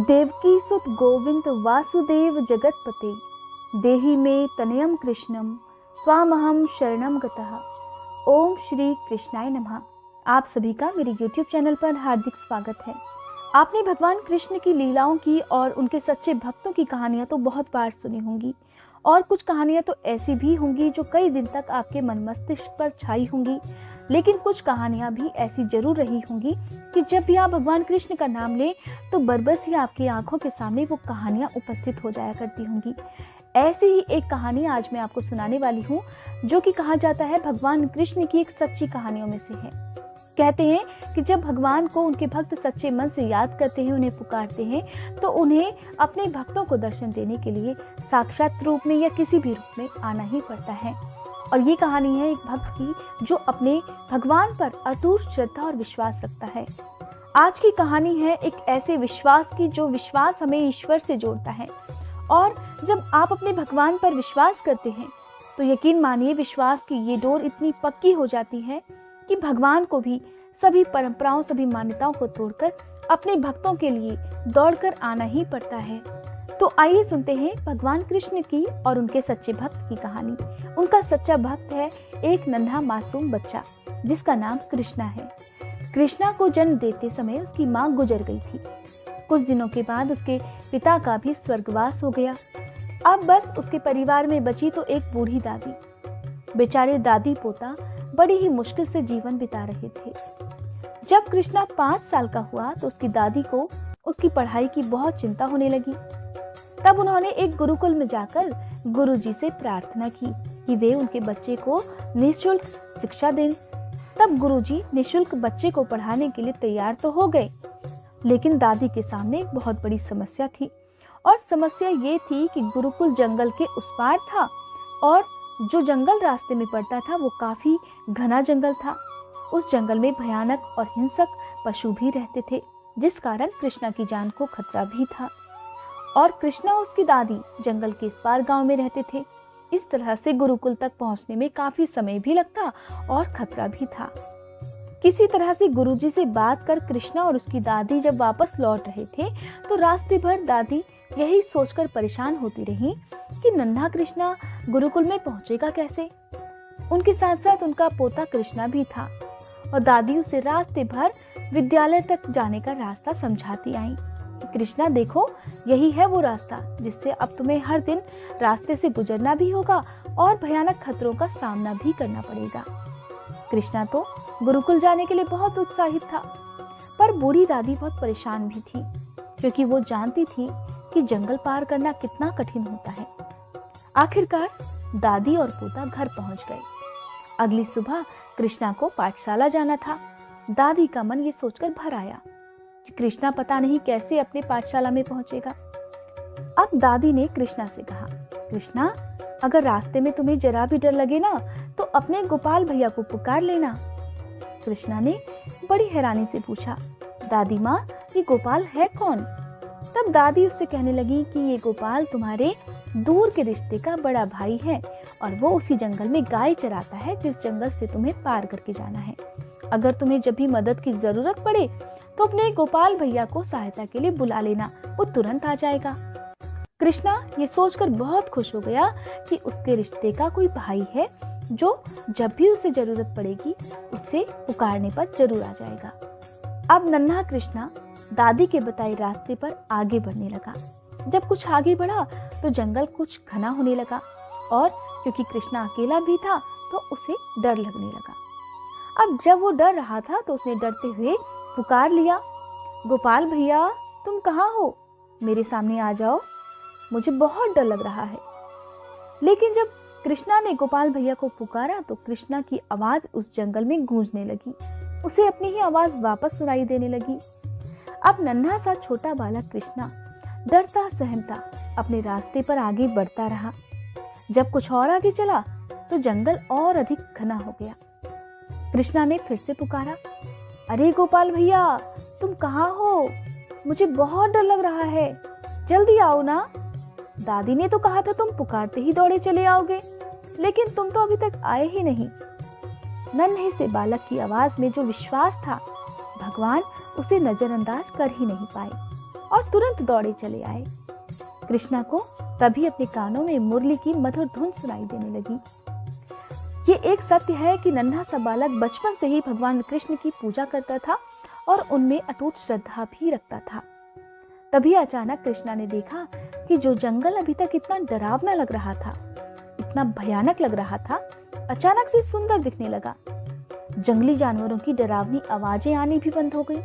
देवकी सुत गोविंद वासुदेव जगतपते देहि मे तनयम कृष्णम त्वामहम शरणम गतः। ओम श्री कृष्णाय नमः। आप सभी का मेरे YouTube चैनल पर हार्दिक स्वागत है। आपने भगवान कृष्ण की लीलाओं की और उनके सच्चे भक्तों की कहानियां तो बहुत बार सुनी होंगी, और कुछ कहानियां तो ऐसी भी होंगी जो कई दिन तक आपके मन मस्तिष्क पर छाई होंगी। लेकिन कुछ कहानियां भी ऐसी जरूर रही होंगी कि जब भी आप भगवान कृष्ण का नाम लें तो बरबस ही आपकी आंखों के सामने वो कहानियां उपस्थित हो जाया करती होंगी। ऐसी ही एक कहानी आज मैं आपको सुनाने वाली हूँ, जो कि कहा जाता है भगवान कृष्ण की एक सच्ची कहानियों में से है। कहते हैं कि जब भगवान को उनके भक्त सच्चे मन से याद करते हैं, उन्हें पुकारते हैं, तो उन्हें अपने भक्तों को दर्शन देने के लिए साक्षात रूप में या किसी भी रूप में आना ही पड़ता है। और ये कहानी है एक भक्त की जो अपने भगवान पर अटूट श्रद्धा और विश्वास रखता है। आज की कहानी है एक ऐसे विश्वास की जो विश्वास हमें ईश्वर से जोड़ता है। और जब आप अपने भगवान पर विश्वास करते हैं तो यकीन मानिए विश्वास की ये डोर इतनी पक्की हो जाती है कि भगवान को भी सभी परंपराओं, सभी मान्यताओं को तोड़कर अपने भक्तों के लिए दौड़कर आना ही पड़ता है। तो आइए सुनते हैं भगवान कृष्ण की और उनके सच्चे भक्त की कहानी। उनका सच्चा भक्त है एक नन्हा मासूम बच्चा जिसका नाम कृष्णा है। कृष्णा को जन्म देते समय उसकी माँ गुजर गई थी। कुछ दिनों के बाद उसके पिता का भी स्वर्गवास हो गया। अब बस उसके परिवार में बची तो एक बूढ़ी दादी। बेचारे दादी पोता बड़ी ही मुश्किल से जीवन बिता रहे थे। जब कृष्णा 5 साल का हुआ तो उसकी दादी को उसकी पढ़ाई की बहुत चिंता होने लगी। तब उन्होंने एक गुरुकुल में जाकर गुरुजी से प्रार्थना की कि वे उनके बच्चे को निःशुल्क शिक्षा दें। तब गुरुजी निःशुल्क बच्चे को पढ़ाने के लिए तैयार तो हो गए, लेकिन दादी के सामने एक बहुत बड़ी समस्या थी। और समस्या ये थी कि गुरुकुल जंगल के उस पार था और जो जंगल रास्ते में पड़ता था वो काफी घना जंगल था। उस जंगल में भयानक और हिंसक पशु भी रहते थे, जिस कारण कृष्णा की जान को खतरा भी था। और कृष्णा और उसकी दादी जंगल के इस पार गांव में रहते थे। इस तरह से गुरुकुल तक पहुंचने में काफी समय भी लगता और खतरा भी था। किसी तरह से गुरुजी से बात कर कृष्णा और उसकी दादी जब वापस लौट रहे थे तो रास्ते भर दादी यही सोचकर परेशान होती रही कि नन्हा कृष्णा गुरुकुल में पहुंचेगा कैसे। उनके साथ साथ उनका पोता कृष्णा भी था और दादी उसे रास्ते भर विद्यालय तक जाने का रास्ता समझाती आई। कृष्णा देखो, यही है वो रास्ता जिससे अब तुम्हें हर दिन रास्ते से गुजरना भी होगा और भयानक खतरों का सामना भी करना पड़ेगा। कृष्णा तो गुरुकुल जाने के लिए बहुत उत्साहित था, पर बूढ़ी दादी बहुत परेशान भी थी, क्योंकि वो जानती थी कि जंगल पार करना कितना कठिन होता है। आखिरकार दादी और पोता घर पहुंच गए। अगली सुबह कृष्णा को पाठशाला जाना था। दादी का मन ये सोचकर भर आया कि कृष्णा पता नहीं कैसे अपने पाठशाला में पहुंचेगा। अब दादी ने कृष्णा से कहा, कृष्णा, अगर रास्ते में तुम्हें जरा भी डर लगे ना तो अपने गोपाल भैया को पुकार लेना। कृष्णा ने बड़ी हैरानी से पूछा, दादी माँ, ये गोपाल है कौन? तब दादी उससे कहने लगी कि ये गोपाल तुम्हारे दूर के रिश्ते का बड़ा भाई है और वो उसी जंगल में गाय चराता है जिस जंगल से तुम्हें पार करके जाना है। अगर तुम्हें जब भी मदद की जरूरत पड़े तो अपने गोपाल भैया को सहायता के लिए बुला लेना, वो तुरंत आ जाएगा। कृष्णा ये सोचकर बहुत खुश हो गया कि उसके रिश्ते का कोई भाई है जो जब भी उसे जरूरत पड़ेगी उससे पुकारने पर जरूर आ जाएगा। अब नन्हा कृष्णा दादी के बताए रास्ते पर आगे बढ़ने लगा। जब कुछ आगे बढ़ा तो जंगल कुछ घना होने लगा और क्योंकि कृष्णा अकेला भी था तो उसे डर लगने लगा। अब जब वो डर रहा था तो उसने डरते हुए पुकार लिया, गोपाल भैया, तुम कहाँ हो? मेरे सामने आ जाओ, मुझे बहुत डर लग रहा है। लेकिन जब कृष्णा ने गोपाल भैया को पुकारा तो कृष्णा की आवाज उस जंगल में गूंजने लगी। उसे अपनी ही आवाज वापस सुनाई देने लगी। अब नन्हा सा छोटा बालक कृष्णा डरता सहमता अपने रास्ते पर आगे बढ़ता रहा। जब कुछ और आगे चला तो जंगल और अधिक घना हो गया। कृष्णा ने फिर से पुकारा, अरे गोपाल भैया, तुम कहाँ हो? मुझे बहुत डर लग रहा है, जल्दी आओ ना। दादी ने तो कहा था तुम पुकारते ही दौड़े चले आओगे, लेकिन तुम तो अभी तक आए ही नहीं। नन्हे से बालक की आवाज में जो विश्वास था, भगवान उसे नजरअंदाज कर ही नहीं पाए। और तुरंत दौड़े चले आए। कृष्णा को तभी अपने कानों में मुरली की मधुर धुन सुनाई देने लगी। ये एक सत्य है कि नन्हा सा बालक बचपन से ही भगवान कृष्ण की पूजा करता था और उनमें अटूट श्रद्धा भी रखता था। तभी अचानक कृष्णा ने देखा कि जो जंगल अभी तक इतना डरावना लग रहा था, इतना भयानक लग रहा था, अचानक से सुंदर दिखने लगा। जंगली जानवरों की डरावनी आवाजें आनी भी बंद हो गई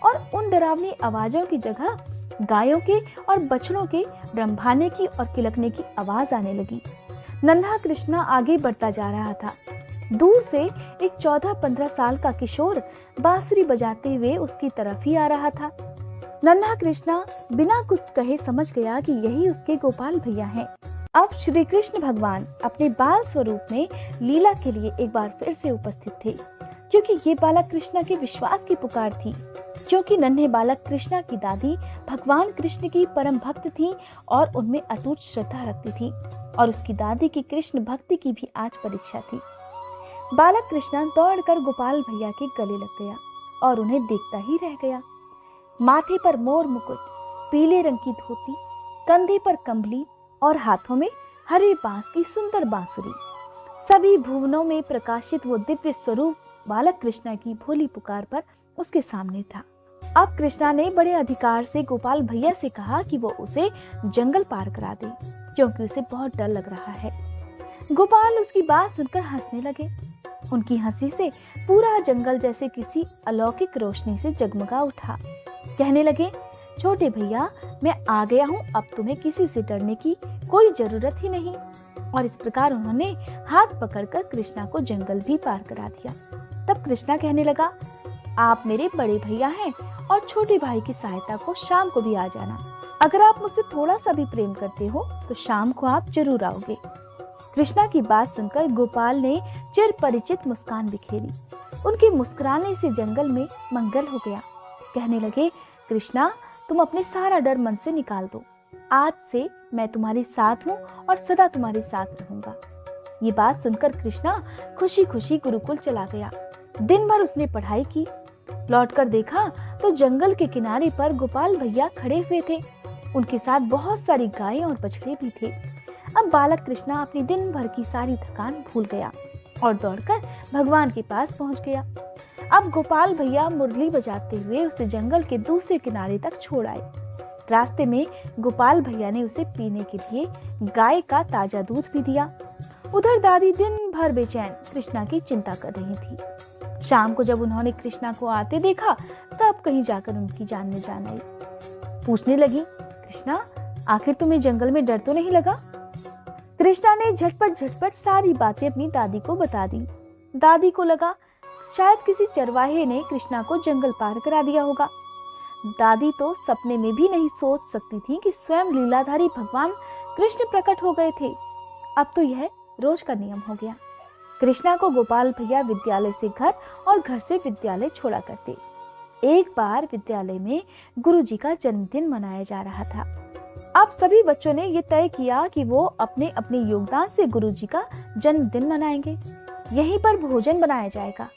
और उन डरावनी आवाजों की जगह गायों के और बछड़ों के रंभाने की और किलकने की आवाज आने लगी। नन्हा कृष्णा आगे बढ़ता जा रहा था। दूर से एक 14-15 साल का किशोर बांसुरी बजाते हुए उसकी तरफ ही आ रहा था। नन्हा कृष्णा बिना कुछ कहे समझ गया कि यही उसके गोपाल भैया हैं। अब श्री कृष्ण भगवान अपने बाल स्वरूप में लीला के लिए एक बार फिर से उपस्थित थे, क्योंकि ये बालक कृष्णा के विश्वास की पुकार थी। क्योंकि नन्हे बालक कृष्णा की दादी भगवान कृष्ण की परम भक्त थी और उनमें अटूट श्रद्धा रखती थी, और उसकी दादी की कृष्ण भक्ति की भी आज परीक्षा थी। बालक कृष्णा दौड़कर गोपाल भैया के गले लग गया और उन्हें देखता ही रह गया। माथे पर मोर मुकुट, पीले रंग की धोती, कंधे पर कंबली और हाथों में हरे बांस की सुंदर बांसुरी, सभी भुवनों में प्रकाशित वो दिव्य स्वरूप बालक कृष्णा की भोली पुकार पर उसके सामने था। अब कृष्णा ने बड़े अधिकार से गोपाल भैया से कहा कि वो उसे जंगल पार करा दे, क्योंकि उसे बहुत डर लग रहा है। गोपाल उसकी बात सुनकर हंसने लगे। उनकी हंसी से पूरा जंगल जैसे किसी अलौकिक रोशनी से जगमगा उठा। कहने लगे, छोटे भैया, मैं आ गया हूँ, अब तुम्हें किसी से डरने की कोई जरूरत ही नहीं। और इस प्रकार उन्होंने हाथ पकड़कर कृष्णा को जंगल भी पार करा दिया। तब कृष्णा कहने लगा, आप मेरे बड़े भैया हैं और छोटे भाई की सहायता को शाम को भी आ जाना। अगर आप मुझसे थोड़ा सा भी प्रेम करते हो तो शाम को आप जरूर आओगे। कृष्णा की बात सुनकर गोपाल ने चिर परिचित मुस्कान बिखेरी। उनके मुस्कुराने से जंगल में मंगल हो गया। कहने लगे, कृष्णा, तुम अपने सारा डर मन से निकाल दो। आज से मैं तुम्हारे साथ हूँ और सदा तुम्हारे साथ रहूंगा। ये बात सुनकर कृष्णा खुशी खुशी गुरुकुल चला गया। दिन भर उसने पढ़ाई की। लौटकर देखा तो जंगल के किनारे पर गोपाल भैया खड़े हुए थे। उनके साथ बहुत सारी गायें और बछड़े भी थे। अब बालक कृष्णा अपनी दिन भर की सारी थकान भूल गया और दौड़कर भगवान के पास पहुंच गया। अब गोपाल भैया मुरली बजाते हुए उसे जंगल के दूसरे किनारे तक छोड़ आए। रास्ते में गोपाल भैया ने उसे पीने के लिए गाय का ताजा दूध भी दिया। उधर दादी दिन भर बेचैन कृष्णा की चिंता कर रही थी। शाम को जब उन्होंने कृष्णा को आते देखा तब कहीं जाकर उनकी जान में जान आई। पूछने लगी, कृष्णा, आखिर तुम्हें जंगल में डर तो नहीं लगा? कृष्णा ने झटपट सारी बातें अपनी दादी को बता दी। दादी को लगा शायद किसी चरवाहे ने कृष्णा को जंगल पार करा दिया होगा। दादी तो सपने में भी नहीं सोच सकती थी कि स्वयं लीलाधारी भगवान कृष्ण प्रकट हो गए थे। अब तो यह रोज का नियम हो गया। कृष्णा को गोपाल भैया विद्यालय से घर और घर से विद्यालय छोड़ा करते। एक बार विद्यालय में गुरुजी का जन्मदिन मनाया जा रहा था। अब सभी बच्चों ने ये तय किया कि वो अपने अपने योगदान से गुरुजी का जन्मदिन मनाएंगे। यहीं पर भोजन बनाया जाएगा।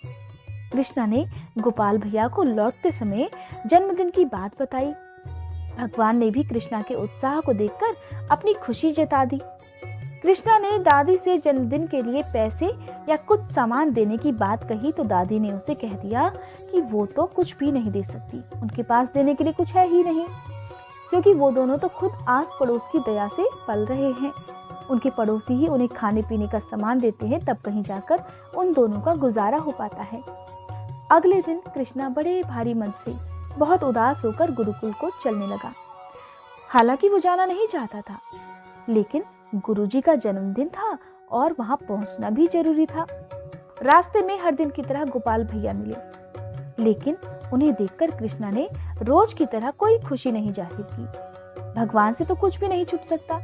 कृष्णा ने गोपाल भैया को लौटते समय जन्मदिन की बात बताई। भगवान ने भी कृष्णा के उत्साह को देखकर अपनी खुशी जता दी। कृष्णा ने दादी से जन्मदिन के लिए पैसे या कुछ सामान देने की बात कही तो दादी ने उसे कह दिया कि वो तो कुछ भी नहीं दे सकती, उनके पास देने के लिए कुछ है ही नहीं, क्योंकि वो दोनों तो खुद आस पड़ोस की दया से पल रहे हैं। उनके पड़ोसी ही उन्हें खाने पीने का सामान देते हैं, तब कहीं जाकर उन दोनों का गुजारा हो पाता है। अगले दिन कृष्णा बड़े भारी मन से बहुत उदास होकर गुरुकुल को चलने लगा। हालांकि वो जाना नहीं चाहता था, लेकिन गुरुजी का जन्मदिन था और वहां पहुंचना भी जरूरी था। रास्ते में हर दिन की तरह गोपाल भैया मिले, लेकिन उन्हें देखकर कृष्णा ने रोज की तरह कोई खुशी नहीं जाहिर की। भगवान से तो कुछ भी नहीं छुप सकता।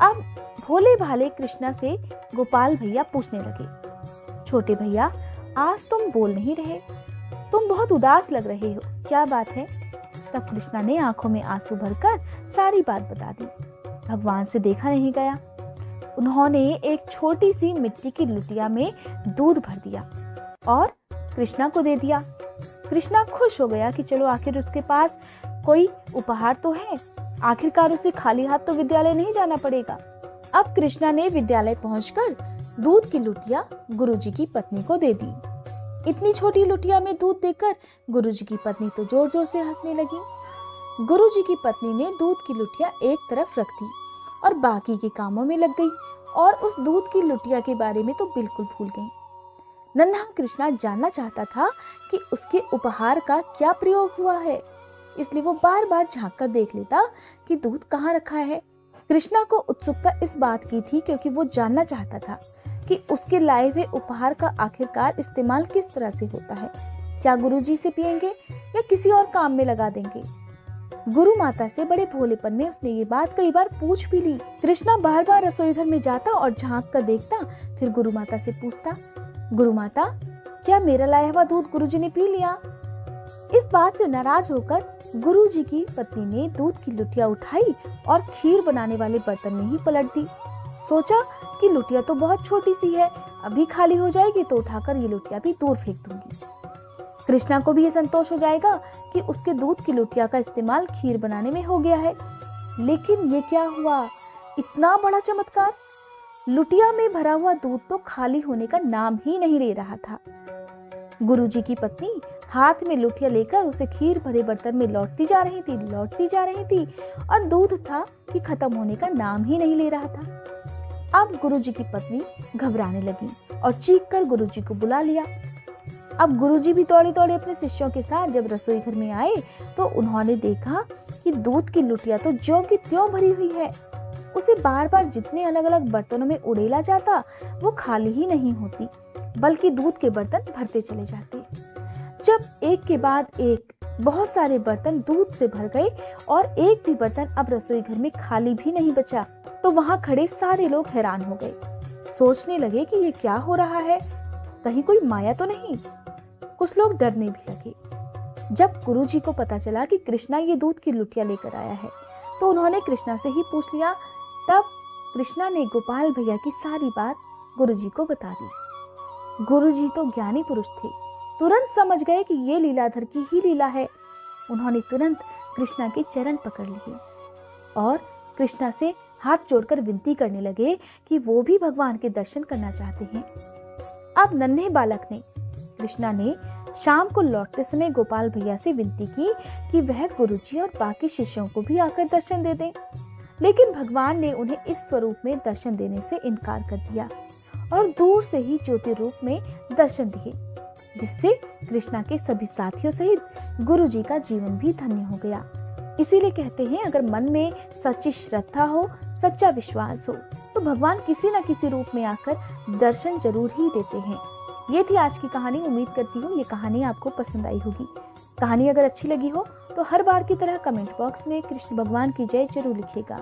अब भोले भाले कृष्णा से गोपाल भैया पूछने लगे, छोटे भैया, आज तुम बोल नहीं रहे, तुम बहुत उदास लग रहे हो, क्या बात है? तब कृष्णा ने आंखों में आंसू भरकर सारी बात बता दी। भगवान से देखा नहीं गया। उन्होंने एक छोटी सी मिट्टी की लुटिया में दूध भर दिया और कृष्णा को दे दिया। कृष्णा खुश हो गया कि चलो आखिर उसके पास कोई उपहार तो है, आखिरकार उसे खाली हाथ तो विद्यालय नहीं जाना पड़ेगा। अब कृष्णा ने विद्यालय पहुंचकर दूध की लुटिया गुरुजी की पत्नी को दे दी। इतनी छोटी लुटिया में दूध देकर गुरुजी की पत्नी तो जोर जोर से हंसने लगी। गुरुजी की पत्नी ने दूध की लुटिया एक तरफ रख दी और बाकी के कामों में लग गई और उस दूध की लुटिया के बारे में तो बिल्कुल भूल गई। नन्हा कृष्णा जानना चाहता था कि उसके उपहार का क्या प्रयोग हुआ है, इसलिए वो बार बार झांक कर देख लेता कि दूध कहाँ रखा है। कृष्णा को उत्सुकता इस बात की थी क्योंकि वो जानना चाहता था कि उसके लाए हुए उपहार का आखिरकार इस्तेमाल किस तरह से होता है। क्या गुरुजी से पिएंगे या किसी और काम में लगा देंगे। गुरु माता से बड़े भोलेपन में उसने ये बात कई बार पूछ भी ली। कृष्णा बार बार रसोई घर में जाता और झांक कर देखता, फिर गुरु माता से पूछता, गुरु माता, क्या मेरा लाया हुआ दूध गुरुजी ने पी लिया? इस बात से नाराज होकर गुरुजी की पत्नी ने दूध की लुटिया उठाई और खीर बनाने वाले बर्तन में ही पलट दी। सोचा कि लुटिया तो बहुत छोटी सी है, अभी खाली हो जाएगी तो उठाकर ये लुटिया भी दूर फेंक दूंगी। कृष्णा को भी ये संतोष हो जाएगा कि उसके दूध की लुटिया का इस्तेमाल खीर बनाने में हो गया है। लेकिन ये क्या हुआ, इतना बड़ा चमत्कार! लुटिया में भरा हुआ दूध तो खाली होने का नाम ही नहीं ले रहा था। गुरुजी की पत्नी हाथ में लुटिया लेकर उसे खीर भरे बर्तन में लौटती जा रही थी और दूध था कि खत्म होने का नाम ही नहीं ले रहा था। अब गुरुजी की पत्नी घबराने लगी और चीख कर गुरुजी को बुला लिया। अब गुरुजी भी दौड़े दौड़े अपने शिष्यों के साथ जब रसोई घर में आए तो उन्होंने देखा कि दूध की लुटिया तो ज्यों की त्यों भरी हुई है। उसे बार बार जितने अलग अलग बर्तनों में उड़ेला जाता वो खाली ही नहीं होती, बल्कि दूध के बर्तन भरते चले जाते। जब एक के बाद एक बहुत सारे बर्तन दूध से भर गए और एक भी बर्तन अब रसोई घर में खाली भी नहीं बचा, तो वहां खड़े सारे लोग हैरान हो गए। सोचने लगे कि ये क्या हो रहा है, कहीं कोई माया तो नहीं। कुछ लोग डरने भी लगे। जब गुरुजी को पता चला कि कृष्णा ये दूध की लुटिया लेकर आया है तो उन्होंने कृष्णा से ही पूछ लिया। तब कृष्णा ने गोपाल भैया की सारी बात गुरुजी को बता दी। गुरुजी तो ज्ञानी पुरुष थे, तुरंत समझ गए कि ये लीलाधर की ही लीला है। उन्होंने तुरंत कृष्णा के चरण पकड़ लिए और कृष्णा से हाथ जोड़कर विनती करने लगे कि वो भी भगवान के दर्शन करना चाहते हैं। अब नन्हे बालक ने कृष्णा ने शाम को लौटते समय गोपाल भैया से विनती की कि वह गुरुजी और बाकी शिष्यों को भी आकर दर्शन दे दें, लेकिन भगवान ने उन्हें इस स्वरूप में दर्शन देने से इनकार कर दिया और दूर से ही ज्योति रूप में दर्शन दिए, जिससे कृष्णा के सभी साथियों सहित गुरुजी का जीवन भी धन्य हो गया। इसीलिए कहते हैं, अगर मन में सच्ची श्रद्धा हो, सच्चा विश्वास हो, तो भगवान किसी न किसी रूप में आकर दर्शन जरूर ही देते हैं। ये थी आज की कहानी। उम्मीद करती हूँ ये कहानी आपको पसंद आई होगी। कहानी अगर अच्छी लगी हो तो हर बार की तरह कमेंट बॉक्स में कृष्ण भगवान की जय जरूर लिखिएगा।